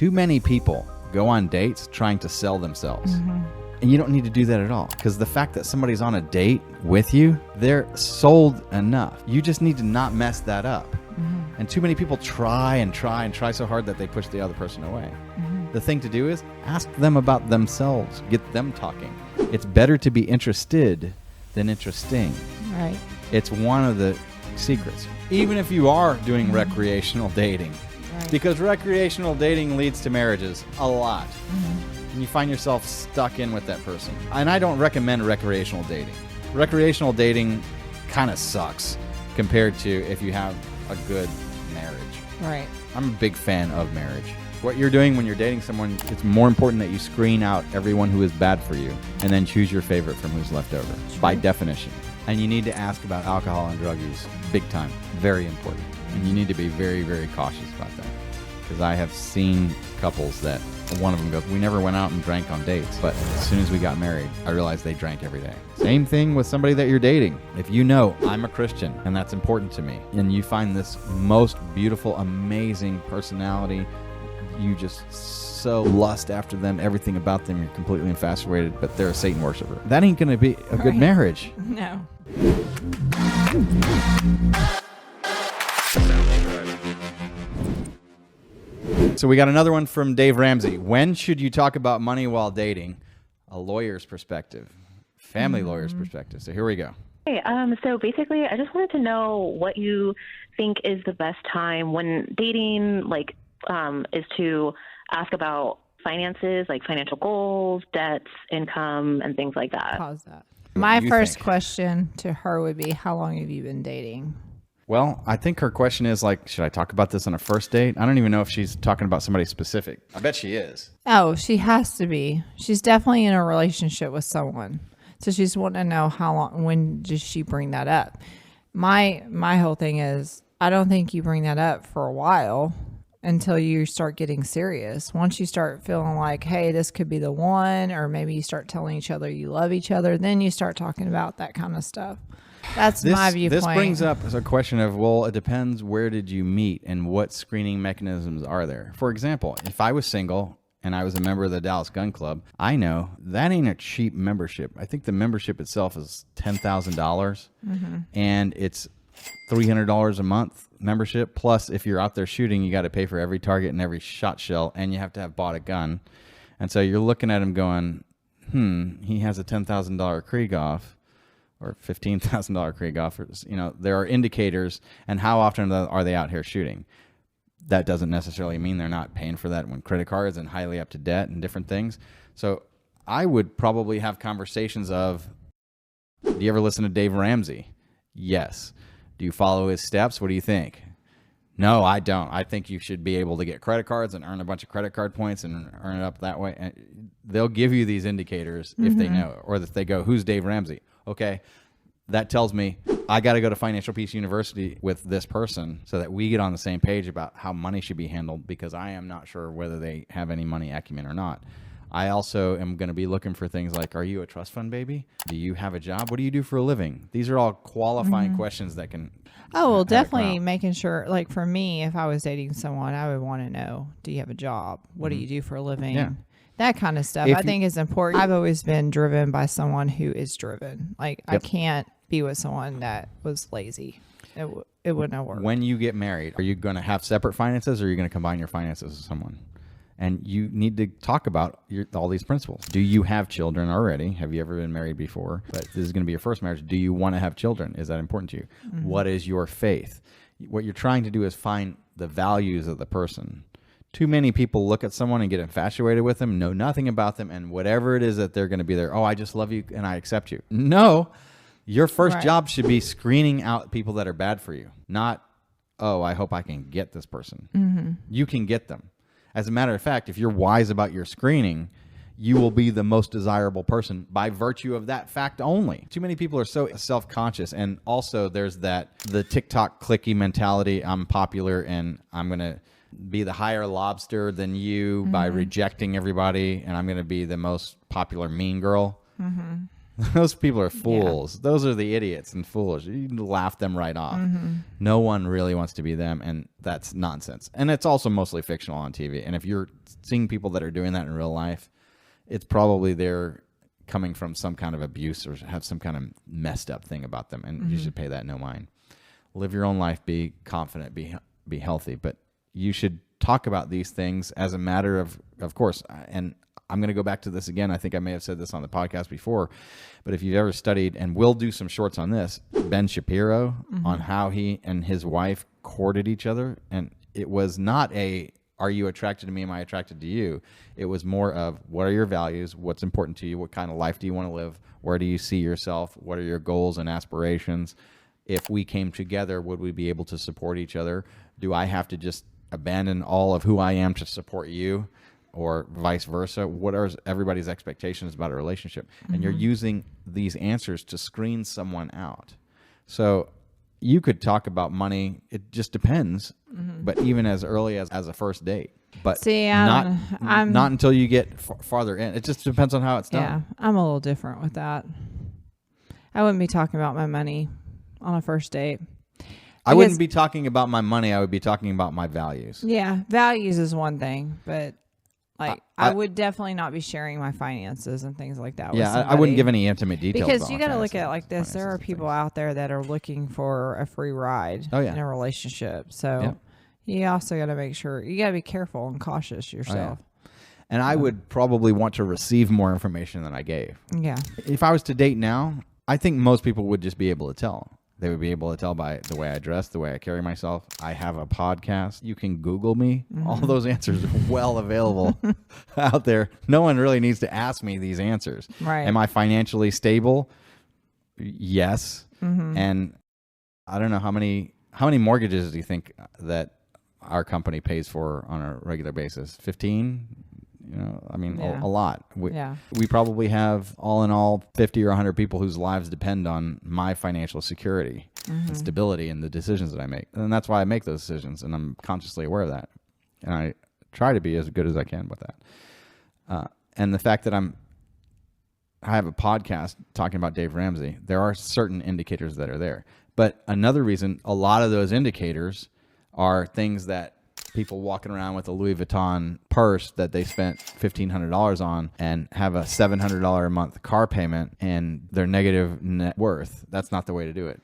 Too many people go on dates trying to sell themselves. And you don't need to do that at all, because the fact that somebody's on a date with you, they're sold enough. You just need to not mess that up. And too many people try and try and try so hard that they push the other person away. The thing to do is ask them about themselves. Get them talking. It's better to be interested than interesting. Right. It's one of the secrets. Even if you are doing recreational dating, because recreational dating leads to marriages a lot. And you find yourself stuck in with that person. And I don't recommend recreational dating. Recreational dating kind of sucks compared to if you have a good marriage. Right. I'm a big fan of marriage. What you're doing when you're dating someone, it's more important that you screen out everyone who is bad for you and then choose your favorite from who's left over, by definition. And you need to ask about alcohol and drug use, big time, very important. And you need to be very, very cautious about that. Because I have seen couples that one of them goes, we never went out and drank on dates, but as soon as we got married, I realized they drank every day. Same thing with somebody that you're dating. If you know I'm a Christian and that's important to me, and you find this most beautiful, amazing personality, you just so lust after them, everything about them, you're completely infatuated, but they're a Satan worshiper. That ain't going to be a good marriage. No. So we got another one from Dave Ramsey. When should you talk about money while dating? A lawyer's perspective, family lawyer's perspective. So here we go. Hey, so basically, I just wanted to know what you think is the best time when dating, is to ask about finances, like financial goals, debts, income, and things like that. Pause that. My first question to her would be, how long have you been dating? Well, I think her question is should I talk about this on a first date? I don't even know if she's talking about somebody specific. I bet she is. Oh, she has to be. She's definitely in a relationship with someone. So she's wanting to know how long, when does she bring that up? My whole thing is, I don't think you bring that up for a while until you start getting serious. Once you start feeling like, hey, this could be the one, or maybe you start telling each other you love each other, then you start talking about that kind of stuff. That's my viewpoint. This brings up a question of, well, it depends where did you meet and what screening mechanisms are there. For example, if I was single and I was a member of the Dallas Gun Club, I know that ain't a cheap membership. I think the membership itself is $10,000 and it's $300 a month membership. Plus, if you're out there shooting, you got to pay for every target and every shot shell, and you have to have bought a gun. And so you're looking at him going, he has a $10,000 Krieghoff or $15,000 Krieghoff. There are indicators, and how often are they out here shooting? That doesn't necessarily mean they're not paying for that when credit cards and highly up to debt and different things. So I would probably have conversations of, do you ever listen to Dave Ramsey? Yes. Do you follow his steps? What do you think? No, I don't. I think you should be able to get credit cards and earn a bunch of credit card points and earn it up that way. And they'll give you these indicators if they know, or if they go, who's Dave Ramsey? Okay, that tells me I got to go to Financial Peace University with this person so that we get on the same page about how money should be handled, because I am not sure whether they have any money acumen or not. I also am going to be looking for things like, are you a trust fund baby? Do you have a job? What do you do for a living? These are all qualifying questions that can... Oh, well, definitely making sure, for me, if I was dating someone, I would want to know, do you have a job? What do you do for a living? Yeah. That kind of stuff I think is important. I've always been driven by someone who is driven. I can't be with someone that was lazy. It wouldn't have worked. When you get married, are you going to have separate finances, or are you going to combine your finances with someone? And you need to talk about all these principles. Do you have children already? Have you ever been married before? But this is going to be your first marriage. Do you want to have children? Is that important to you? What is your faith? What you're trying to do is find the values of the person. Too many people look at someone and get infatuated with them, know nothing about them, and whatever it is that they're going to be there, oh, I just love you and I accept you. No, your first job should be screening out people that are bad for you, not, oh, I hope I can get this person. You can get them. As a matter of fact, if you're wise about your screening, you will be the most desirable person by virtue of that fact only. Too many people are so self-conscious, and also there's the TikTok clicky mentality. I'm popular and I'm going to be the higher lobster than you by rejecting everybody, and I'm going to be the most popular mean girl. Those people are fools. Yeah. Those are the idiots and fools. You laugh them right off. No one really wants to be them, and that's nonsense. And it's also mostly fictional on TV. And if you're seeing people that are doing that in real life, it's probably they're coming from some kind of abuse or have some kind of messed up thing about them, and you should pay that no mind. Live your own life, be confident, be healthy, but you should talk about these things as a matter of course. And I'm going to go back to this again. I think I may have said this on the podcast before, but if you've ever studied, and we'll do some shorts on this, Ben Shapiro, on how he and his wife courted each other. And it was not are you attracted to me? Am I attracted to you? It was more of, what are your values? What's important to you? What kind of life do you want to live? Where do you see yourself? What are your goals and aspirations? If we came together, would we be able to support each other? Do I have to just abandon all of who I am to support you? Or vice versa? What are everybody's expectations about a relationship? And you're using these answers to screen someone out. So you could talk about money. It just depends. But even as early as a first date. But not until you get farther in. It just depends on how it's done. Yeah, I'm a little different with that. I wouldn't be talking about my money on a first date. I wouldn't be talking about my money. I would be talking about my values. Yeah, values is one thing, but I would definitely not be sharing my finances and things like that. Yeah, I wouldn't give any intimate details. Because you got to look at it like this. There are people out there that are looking for a free ride in a relationship. So you also got to make sure, you got to be careful and cautious yourself. Oh, yeah. And I would probably want to receive more information than I gave. Yeah. If I was to date now, I think most people would just be able to tell. They would be able to tell by the way I dress, the way I carry myself. I have a podcast. You can Google me. All those answers are well available out there. No one really needs to ask me these answers. Right. Am I financially stable? Yes. And I don't know how many mortgages do you think that our company pays for on a regular basis? 15? You know, I mean, a lot. We probably have, all in all, 50 or 100 people whose lives depend on my financial security and stability and the decisions that I make. And that's why I make those decisions, and I'm consciously aware of that. And I try to be as good as I can with that. And the fact that I have a podcast talking about Dave Ramsey, there are certain indicators that are there. But another reason, a lot of those indicators are things that people walking around with a Louis Vuitton purse that they spent $1,500 on and have a $700 a month car payment and their negative net worth. That's not the way to do it.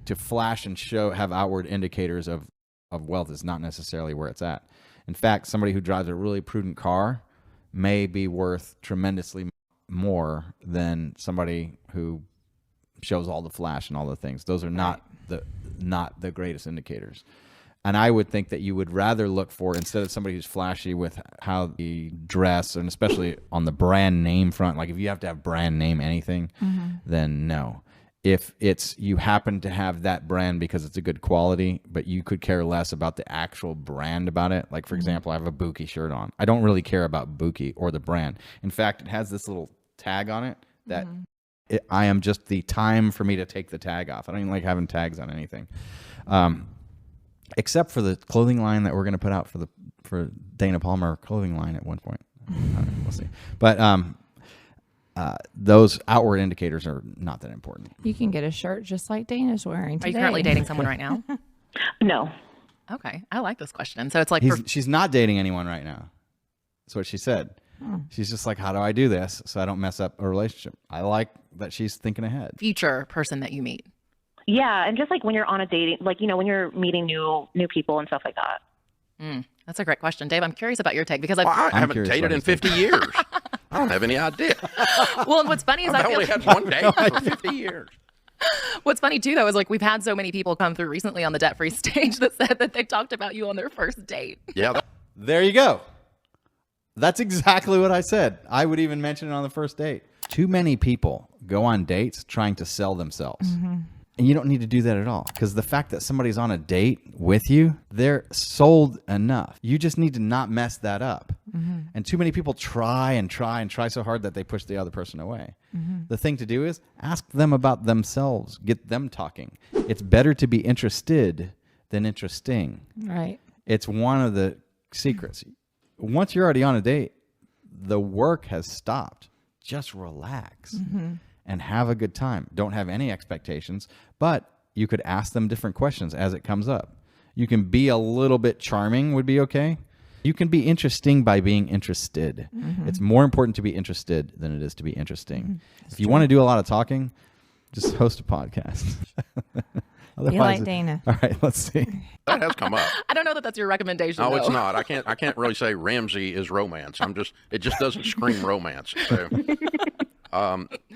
To flash and have outward indicators of wealth is not necessarily where it's at. In fact, somebody who drives a really prudent car may be worth tremendously more than somebody who shows all the flash and all the things. Those are not the greatest indicators. And I would think that you would rather look for, instead of somebody who's flashy with how they dress, and especially on the brand name front, like if you have to have brand name anything, then no. If it's you happen to have that brand because it's a good quality, but you could care less about the actual brand about it. Like, for example, I have a Buki shirt on. I don't really care about Buki or the brand. In fact, it has this little tag on it that I am just the time for me to take the tag off. I don't even like having tags on anything. Except for the clothing line that we're going to put out for Dana Palmer clothing line at one point. I don't know, we'll see. But those outward indicators are not that important. You can get a shirt just like Dana's wearing today. Are you currently dating someone right now? No. Okay. I like this question. So it's like... She's not dating anyone right now. That's what she said. She's just like, how do I do this so I don't mess up a relationship? I like that she's thinking ahead. Future person that you meet. Yeah, and just like when you're on a dating, like, you know, when you're meeting new people and stuff like that. That's a great question. Dave, I'm curious about your take because I haven't dated in 50 years. I don't have any idea. Well, what's funny is I've only had one date for 50 years. What's funny too, though, is like we've had so many people come through recently on the Debt Free stage that said that they talked about you on their first date. Yeah. There you go. That's exactly what I said. I would even mention it on the first date. Too many people go on dates trying to sell themselves. And you don't need to do that at all, because the fact that somebody's on a date with you, they're sold enough. You just need to not mess that up. And too many people try so hard that they push the other person away. The thing to do is ask them about themselves. Get them talking. It's better to be interested than interesting. Right. It's one of the secrets. Once you're already on a date, the work has stopped. Just relax. and have a good time. Don't have any expectations, but you could ask them different questions as it comes up. You can be a little bit charming would be okay. You can be interesting by being interested. It's more important to be interested than it is to be interesting. If you want to do a lot of talking, just host a podcast. You like Dana. All right, let's see. That has come up. I don't know that that's your recommendation. No, though. it's not. I can't really say Ramsey is romance. It just doesn't scream romance. So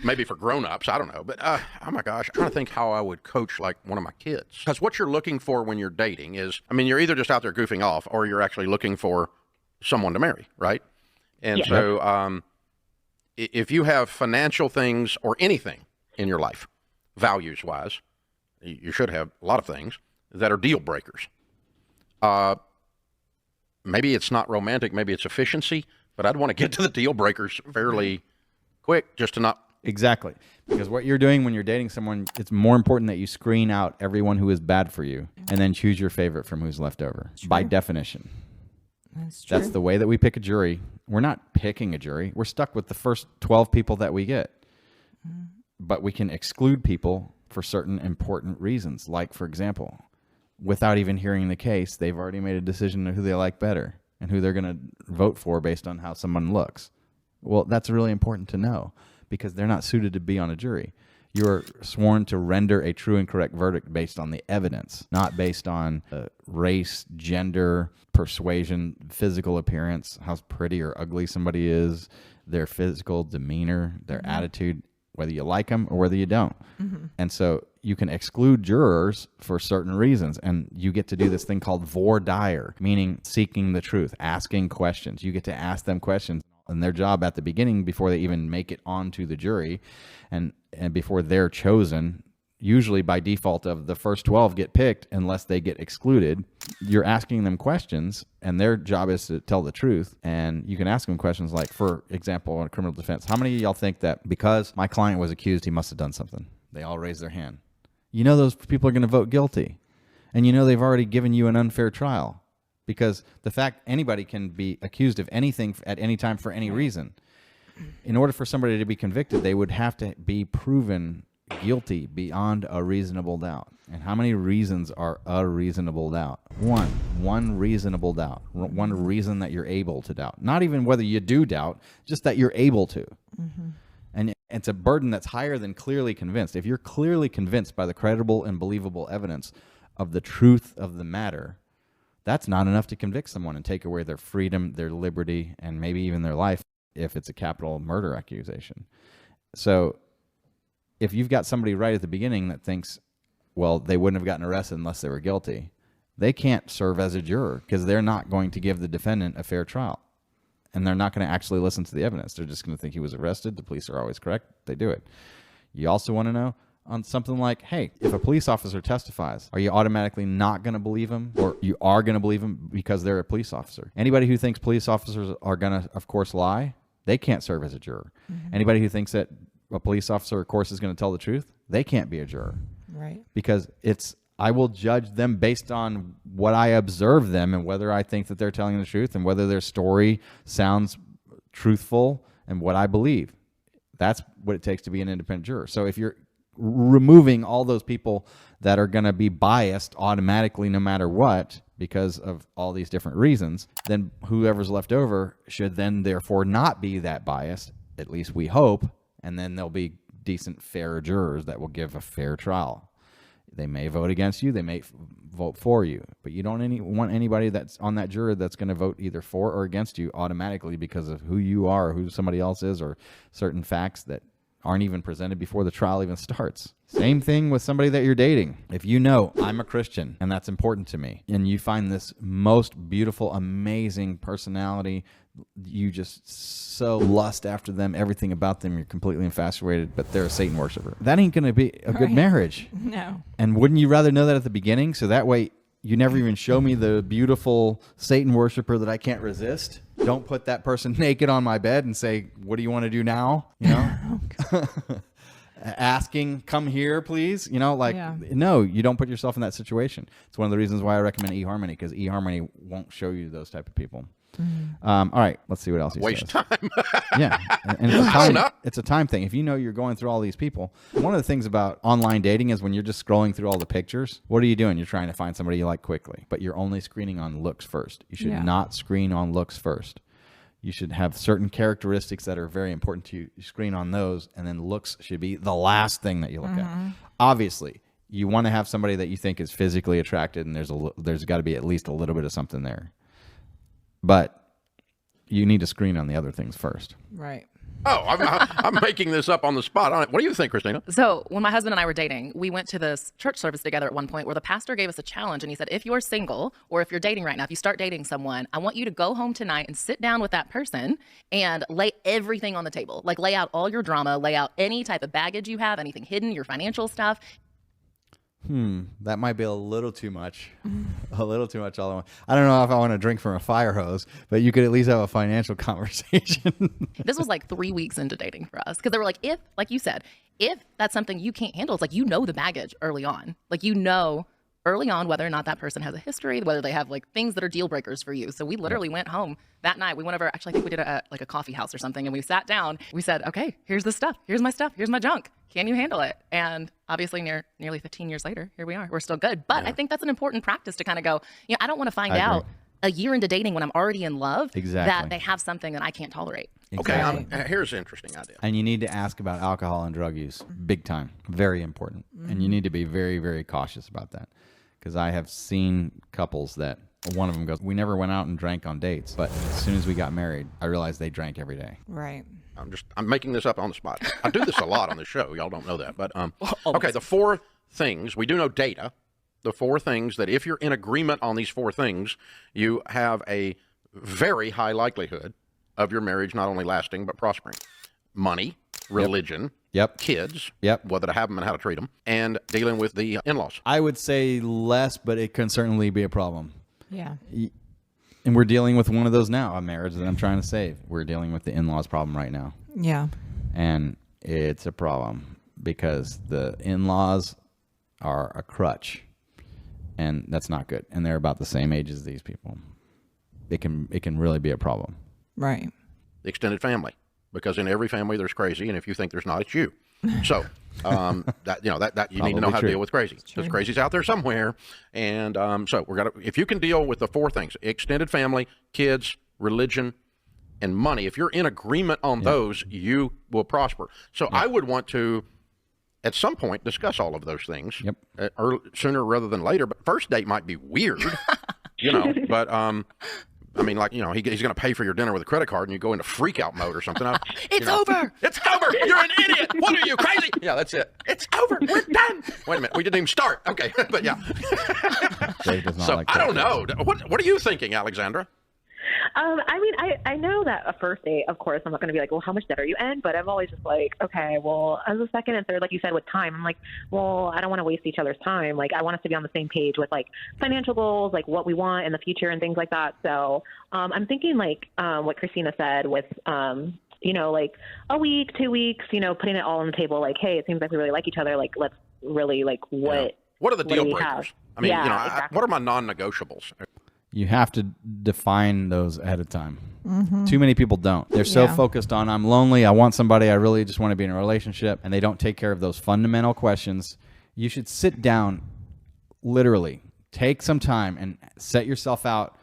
maybe for grown-ups, I don't know. But oh my gosh, I'm trying to think how I would coach like one of my kids. Because what you're looking for when you're dating is, I mean, you're either just out there goofing off or you're actually looking for someone to marry, right? And so if you have financial things or anything in your life, values-wise, you should have a lot of things that are deal breakers. Maybe it's not romantic, maybe it's efficiency, but I'd want to get to the deal breakers fairly quick just to not. Exactly. Because what you're doing when you're dating someone, it's more important that you screen out everyone who is bad for you and then choose your favorite from who's left over. By definition. That's true. That's the way that we pick a jury. We're not picking a jury. We're stuck with the first 12 people that we get. But we can exclude people for certain important reasons. Like, for example, without even hearing the case, they've already made a decision on who they like better and who they're going to vote for based on how someone looks. Well, that's really important to know because they're not suited to be on a jury. You're sworn to render a true and correct verdict based on the evidence, not based on race, gender, persuasion, physical appearance, how pretty or ugly somebody is, their physical demeanor, their attitude, whether you like them or whether you don't. And so you can exclude jurors for certain reasons, and you get to do this thing called voir dire, meaning seeking the truth, asking questions. You get to ask them questions, and their job at the beginning, before they even make it onto the jury, and before they're chosen, usually by default of the first 12 get picked unless they get excluded. You're asking them questions, and their job is to tell the truth. And you can ask them questions like, for example, in criminal defense, how many of y'all think that because my client was accused, he must have done something? They all raise their hand. You know those people are going to vote guilty. And you know they've already given you an unfair trial. Because the fact anybody can be accused of anything at any time for any reason. In order for somebody to be convicted, they would have to be proven guilty beyond a reasonable doubt. And how many reasons are a reasonable doubt? One reasonable doubt. One reason that you're able to doubt. Not even whether you do doubt, just that you're able to. And it's a burden that's higher than clearly convinced. If you're clearly convinced by the credible and believable evidence of the truth of the matter, that's not enough to convict someone and take away their freedom, their liberty, and maybe even their life if it's a capital murder accusation. So if you've got somebody right at the beginning that thinks, well, they wouldn't have gotten arrested unless they were guilty, they can't serve as a juror because they're not going to give the defendant a fair trial. And they're not going to actually listen to the evidence. They're just going to think he was arrested. The police are always correct. They do it. You also want to know on something like, hey, if a police officer testifies, are you automatically not going to believe him, or you are going to believe him because they're a police officer? Anybody who thinks police officers are going to, of course, lie, they can't serve as a juror. Anybody who thinks that a police officer, of course, is going to tell the truth, they can't be a juror. Right. Because I will judge them based on what I observe them and whether I think that they're telling the truth and whether their story sounds truthful and what I believe. That's what it takes to be an independent juror. So if you're removing all those people that are going to be biased automatically no matter what because of all these different reasons, then whoever's left over should then therefore not be that biased, at least we hope, and then there'll be decent, fair jurors that will give a fair trial. They may vote against you, they may vote for you, but you don't want anybody that's on that jury that's going to vote either for or against you automatically because of who you are or who somebody else is or certain facts that aren't even presented before the trial even starts. Same thing with somebody that you're dating. If you know I'm a Christian and that's important to me, and you find this most beautiful, amazing personality, you just so lust after them, everything about them, you're completely infatuated, but they're a Satan worshiper. That ain't going to be a good marriage. No. And wouldn't you rather know that at the beginning? So that way you never even show me the beautiful Satan worshiper that I can't resist. Don't put that person naked on my bed and say, what do you want to do now? You know, asking, come here, please. You know, like, no, you don't put yourself in that situation. It's one of the reasons why I recommend eHarmony, because eHarmony won't show you those type of people. All right, let's see what else he Waste says. time. Yeah, and it's a time thing. If you know you're going through all these people, one of the things about online dating is when you're just scrolling through all the pictures, what are you doing? You're trying to find somebody you like quickly, but you're only screening on looks first. You should not screen on looks first. You should have certain characteristics that are very important to you. You screen on those, and then looks should be the last thing that you look at. Obviously, you want to have somebody that you think is physically attracted, and there's got to be at least a little bit of something there. But you need to screen on the other things first. Right. Oh, I'm making this up on the spot. What do you think, Christina? So when my husband and I were dating, we went to this church service together at one point where the pastor gave us a challenge, and he said, if you're single or if you're dating right now, if you start dating someone, I want you to go home tonight and sit down with that person and lay everything on the table. Like lay out all your drama, lay out any type of baggage you have, anything hidden, your financial stuff. That might be a little too much. A little too much all at once. I don't know if I want to drink from a fire hose, but you could at least have a financial conversation. This was like 3 weeks into dating for us because they were like, if, like you said, if that's something you can't handle, it's like, you know, the baggage early on. Like, you know, early on whether or not that person has a history, whether they have like things that are deal breakers for you. So we literally went home that night. We went over, actually, I think we did it at like a coffee house or something. And we sat down. We said, okay, here's the stuff. Here's my stuff. Here's my junk. Can you handle it? And obviously nearly 15 years later, here we are. We're still good. But I think that's an important practice to kind of go, you know, I don't want to find out a year into dating when I'm already in love that they have something that I can't tolerate. Okay, here's an interesting idea. And you need to ask about alcohol and drug use. Big time. Very important. And you need to be very, very cautious about that. Because I have seen couples that one of them goes, we never went out and drank on dates. But as soon as we got married, I realized they drank every day. Right. I'm making this up on the spot. I do this a lot on the show. Y'all don't know that. But okay, the 4 things, we do know data. The 4 things that if you're in agreement on these 4 things, you have a very high likelihood of your marriage not only lasting but prospering. Money, religion, kids, whether to have them and how to treat them, and dealing with the in-laws. I would say less, but it can certainly be a problem. Yeah. And we're dealing with one of those now, a marriage that I'm trying to save. We're dealing with the in-laws problem right now. Yeah. And it's a problem because the in-laws are a crutch. And that's not good. And they're about the same age as these people. It can really be a problem. Right. The extended family. Because in every family there's crazy, and if you think there's not, it's you. So that you need to know how to deal with crazy. Because crazy's out there somewhere. And so if you can deal with the 4 things: extended family, kids, religion, and money. If you're in agreement on those, you will prosper. So I would want to, at some point, discuss all of those things sooner rather than later. But first date might be weird, but I mean, like, he's going to pay for your dinner with a credit card and you go into freak out mode or something. It's over. It's over. You're an idiot. What are you, crazy? Yeah, that's it. It's over. We're done. Wait a minute. We didn't even start. Okay. But yeah. So I don't know. What are you thinking, Alexandra? I mean, I know that a first date, of course, I'm not going to be like, well, how much debt are you in? But I'm always just like, okay, well, as a second and third, like you said, with time, I'm like, well, I don't want to waste each other's time. Like, I want us to be on the same page with like financial goals, like what we want in the future and things like that. So I'm thinking like what Christina said with, like a week, 2 weeks, putting it all on the table. Like, hey, it seems like we really like each other. Like, let's really like what are the deal breakers? I mean, exactly. what are my non-negotiables? You have to define those ahead of time. Too many people don't. They're so focused on, I'm lonely, I want somebody, I really just want to be in a relationship, and they don't take care of those fundamental questions. You should sit down, literally, take some time and set yourself out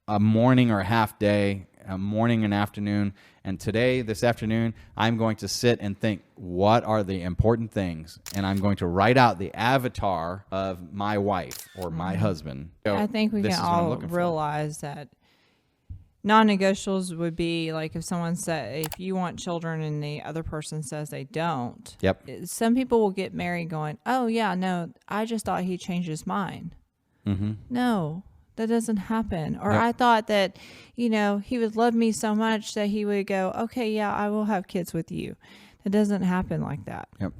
a morning or a half day, a morning and afternoon. And this afternoon, I'm going to sit and think, what are the important things? And I'm going to write out the avatar of my wife or my husband. So I think we can all realize that non-negotiables would be like if someone said, if you want children and the other person says they don't. Yep. Some people will get married going, oh, yeah, no, I just thought he changed his mind. No. That doesn't happen. Or I thought that, he would love me so much that he would go, okay, yeah, I will have kids with you. It doesn't happen like that. Yep.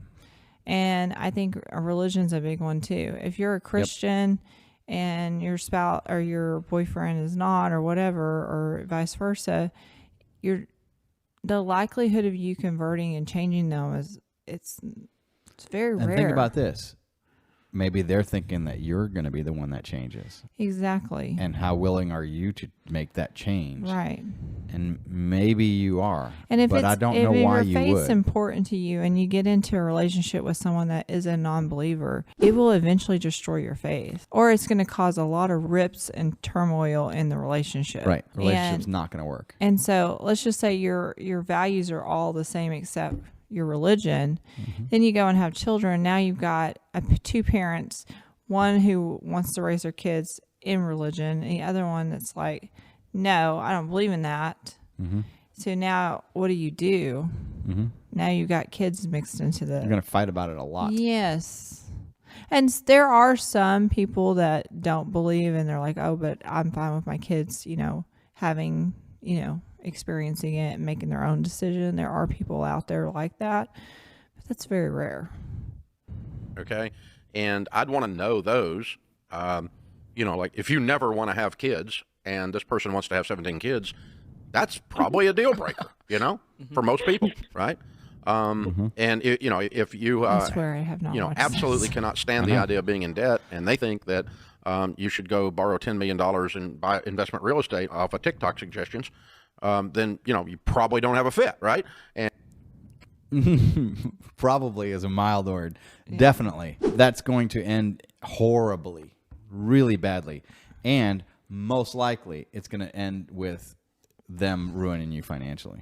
And I think a religion's a big one too. If you're a Christian and your spouse or your boyfriend is not, or whatever, or vice versa, the likelihood of you converting and changing them it's very rare. And think about this. maybe they're thinking that you're going to be the one that changes. Exactly. And how willing are you to make that change? Right. And maybe you are. And if but I don't know why your you faith's would. important to you and you get into a relationship with someone that is a non-believer, it will eventually destroy your faith. Or it's going to cause a lot of rips and turmoil in the relationship. Right. Relationship's not going to work. And so let's just say your values are all the same except your religion. Then you go and have children. Now you've got two parents, one who wants to raise their kids in religion, and the other one that's like, no, I don't believe in that. So now what do? Now you've got kids mixed into the... You're going to fight about it a lot. Yes. And there are some people that don't believe, and they're like, oh, but I'm fine with my kids, having, experiencing it and making their own decision. There are people out there like that, but that's very rare. Okay. And I'd want to know those, like if you never want to have kids and this person wants to have 17 kids, that's probably a deal breaker, for most people. Right. And if you, I swear I have not watched absolutely this. cannot stand the idea of being in debt, and they think that you should go borrow $10 million and buy investment real estate off of TikTok suggestions, then, you probably don't have a fit, right? And Probably is a mild word. Yeah. Definitely. That's going to end horribly, really badly. And most likely it's going to end with them ruining you financially.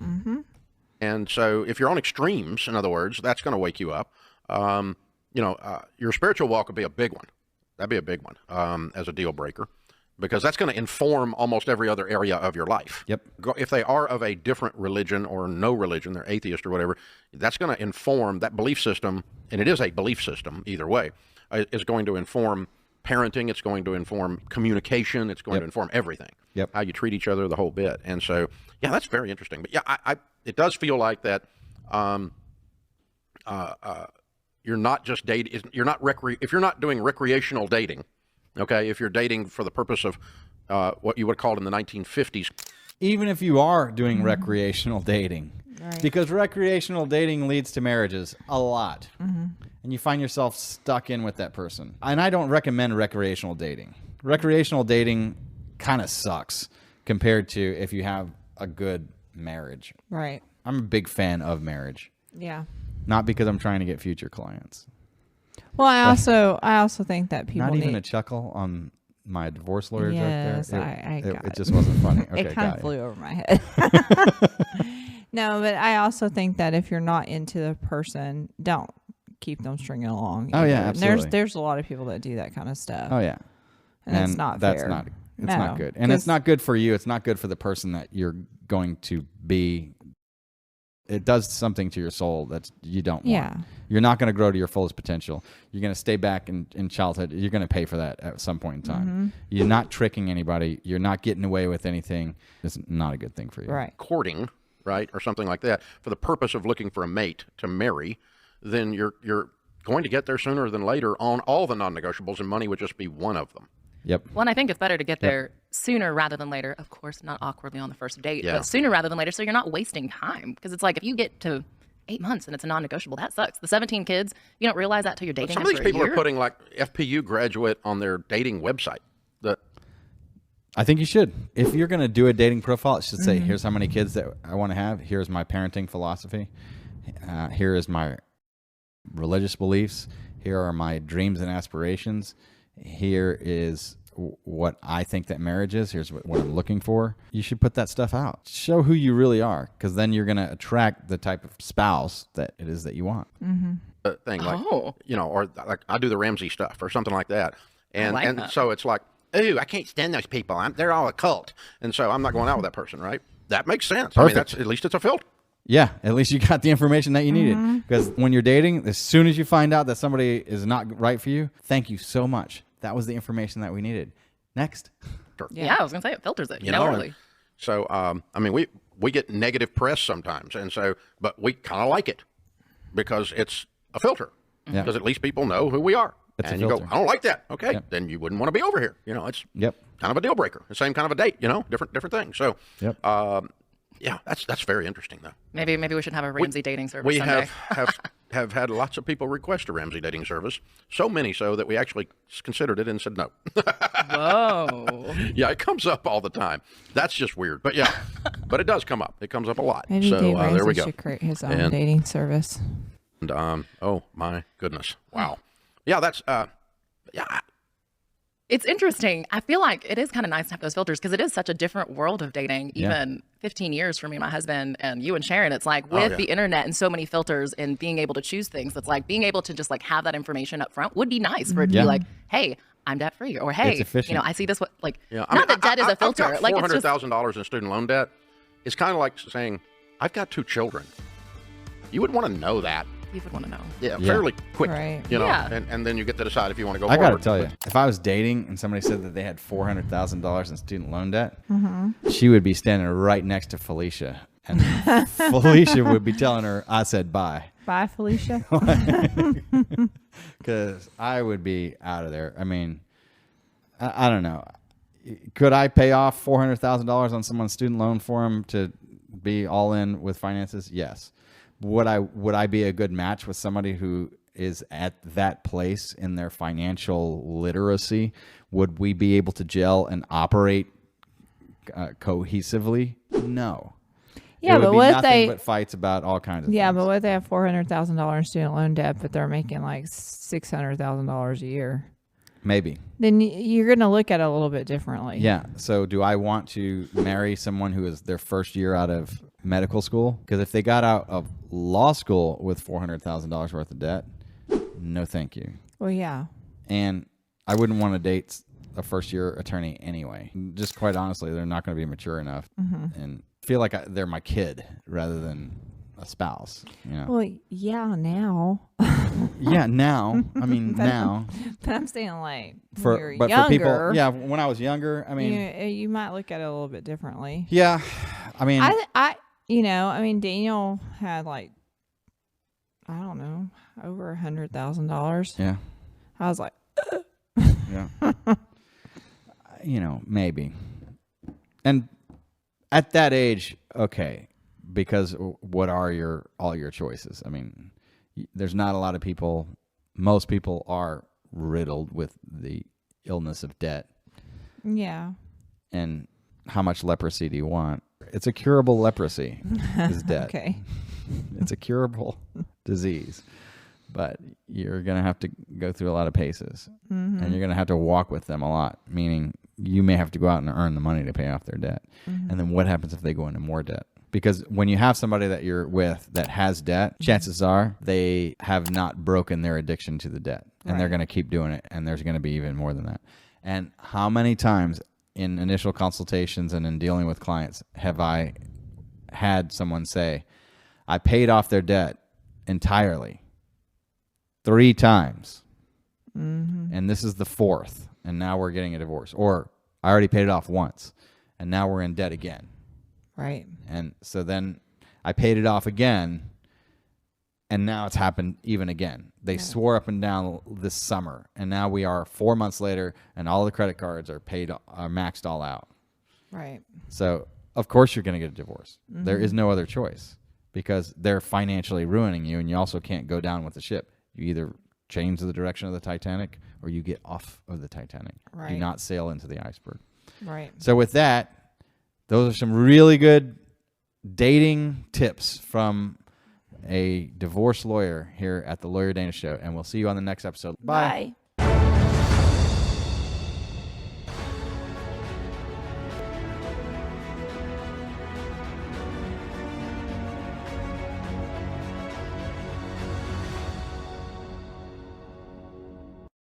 And so if you're on extremes, in other words, that's going to wake you up. Your spiritual walk would be a big one. That'd be a big one as a deal breaker, because that's going to inform almost every other area of your life. Yep. If they are of a different religion or no religion, they're atheist or whatever, that's going to inform that belief system, and it is a belief system either way, is going to inform parenting, it's going to inform communication, it's going to inform everything. Yep. How you treat each other, the whole bit. And so, yeah, that's very interesting. But yeah, it does feel like that you're not just dating, if you're not doing recreational dating, okay, if you're dating for the purpose of what you would call in the 1950s. Even if you are doing recreational dating, because recreational dating leads to marriages a lot, and you find yourself stuck in with that person. And I don't recommend recreational dating. Recreational dating kind of sucks compared to if you have a good marriage. Right. I'm a big fan of marriage. Yeah. Not because I'm trying to get future clients. Well, I also think that people not even need... a chuckle on my divorce lawyer yes, joke there. It just wasn't funny. Okay, it kind of flew over my head. No, but I also think that if you're not into the person, don't keep them stringing along. Oh yeah, absolutely. There's a lot of people that do that kind of stuff. Oh yeah, and it's not fair. It's not good, and it's not good for you. It's not good for the person that you're going to be. It does something to your soul that you don't want. Yeah. You're not going to grow to your fullest potential. You're going to stay back in childhood. You're going to pay for that at some point in time. You're not tricking anybody. You're not getting away with anything. It's not a good thing for you. Right. Courting, right, or something like that, for the purpose of looking for a mate to marry, then you're going to get there sooner than later on all the non-negotiables, and money would just be one of them. Yep. Well, and I think it's better to get there sooner rather than later. Of course, not awkwardly on the first date, but sooner rather than later, so you're not wasting time. Because it's like if you get to 8 months and it's a non-negotiable, that sucks. The 17 kids, you don't realize that till you're dating. Some of these people are putting like FPU graduate on their dating website. I think you should. If you're going to do a dating profile, it should say, here's how many kids that I want to have. Here's my parenting philosophy. Here is my religious beliefs. Here are my dreams and aspirations. Here is what I think that marriage is. Here's what I'm looking for. You should put that stuff out. Show who you really are, because then you're going to attract the type of spouse that it is that you want. Thing like, or like I do the Ramsey stuff or something like that. And that. So it's like, ooh, I can't stand those people. They're all a cult. And so I'm not going out with that person, right? That makes sense. Perfect. I mean, at least it's a filter. Yeah, at least you got the information that you needed. Because when you're dating, as soon as you find out that somebody is not right for you, thank you so much. That was the information that we needed. Next. Yeah, I was going to say, it filters it. You know, Early. So, I mean, we get negative press sometimes. And so, but we kind of like it because it's a filter. Yeah. Because at least people know who we are. It's and a you go, filter. I don't like that. Okay, Yep. then you wouldn't want to be over here. You know, it's Yep. kind of a deal breaker. The same kind of a date, different things. So, Yep. yeah, that's very interesting though. Maybe we should have a Ramsey dating service We someday. have have had lots of people request a Ramsey dating service. So many so that we actually considered it and said no. Whoa. Yeah, it comes up all the time. That's just weird. But yeah, but it does come up. It comes up a lot. Maybe so Dave Ramsey there we go. should create his own And- dating service. And oh my goodness. Wow. Yeah, that's yeah. It's interesting. I feel like it is kind of nice to have those filters because it is such a different world of dating. Yeah. Even 15 years for me and my husband and you and Sharon, it's like with yeah. the internet and so many filters and being able to choose things, it's like being able to just like have that information up front would be nice for it to Yeah. be like, hey, I'm debt free, or hey, efficient. I see this like Yeah, not that debt is a filter. I've got Like it's just $400,000 in student loan debt. It's kind of like saying, I've got 2 children. You would want to know that. you would want to know. Yeah, Yeah. fairly quick. Right. You know, Yeah. and then you get to decide if you want to go I forward. gotta tell you, if I was dating and somebody said that they had $400,000 in student loan debt, Mm-hmm. she would be standing right next to Felicia, and Felicia would be telling her, "I said bye," Bye, Felicia. because I would be out of there. I mean, I don't know. Could I pay off $400,000 on someone's student loan for him to be all in with finances? Yes. Would I be a good match with somebody who is at that place in their financial literacy? Would we be able to gel and operate cohesively? No. Yeah, It would but be what if nothing they? but fights about all kinds of Yeah, things. but what if they have $400,000 in student loan debt, but they're making like $600,000 a year? Maybe. Then you're going to look at it a little bit differently. Yeah. So do I want to marry someone who is their first year out of medical school? Because if they got out of law school with $400,000 worth of debt, no thank you. Well, yeah. And I wouldn't want to date a first year attorney anyway. Just quite honestly, they're not going to be mature enough and feel like they're my kid rather than a spouse. You know? Well, yeah, now. Yeah, now. I mean, now. But I'm saying like when For you're but younger, for people, yeah. When I was younger, I mean, you might look at it a little bit differently. yeah. I mean, Daniel had like, I don't know, over $100,000. yeah, I was like, yeah. Maybe. And at that age, okay, because what are all your choices? I mean, there's not a lot of people. Most people are riddled with the illness of debt. yeah. And how much leprosy do you want? It's a curable leprosy, is debt. Okay. It's a curable disease. But you're going to have to go through a lot of paces. And you're going to have to walk with them a lot, meaning you may have to go out and earn the money to pay off their debt. And then what happens if they go into more debt? Because when you have somebody that you're with that has debt, chances are they have not broken their addiction to the debt. And they're Right. going to keep doing it. And there's going to be even more than that. And how many times in initial consultations and in dealing with clients have I had someone say, I paid off their debt entirely 3 times. And this is the 4th. And now we're getting a divorce. Or I already paid it off once. And now we're in debt again. Right. And so then I paid it off again. And now it's happened even again. They swore up and down this summer. And now we are 4 months later. And all the credit cards are maxed all out. Right. So, of course, you're going to get a divorce. There is no other choice because they're financially ruining you, and you also can't go down with the ship. You either change the direction of the Titanic or you get off of the Titanic. Do Right. not sail into the iceberg. Right. So, with that, those are some really good dating tips from a divorce lawyer here at the Lawyer Dana Show, and we'll see you on the next episode. Bye. Bye.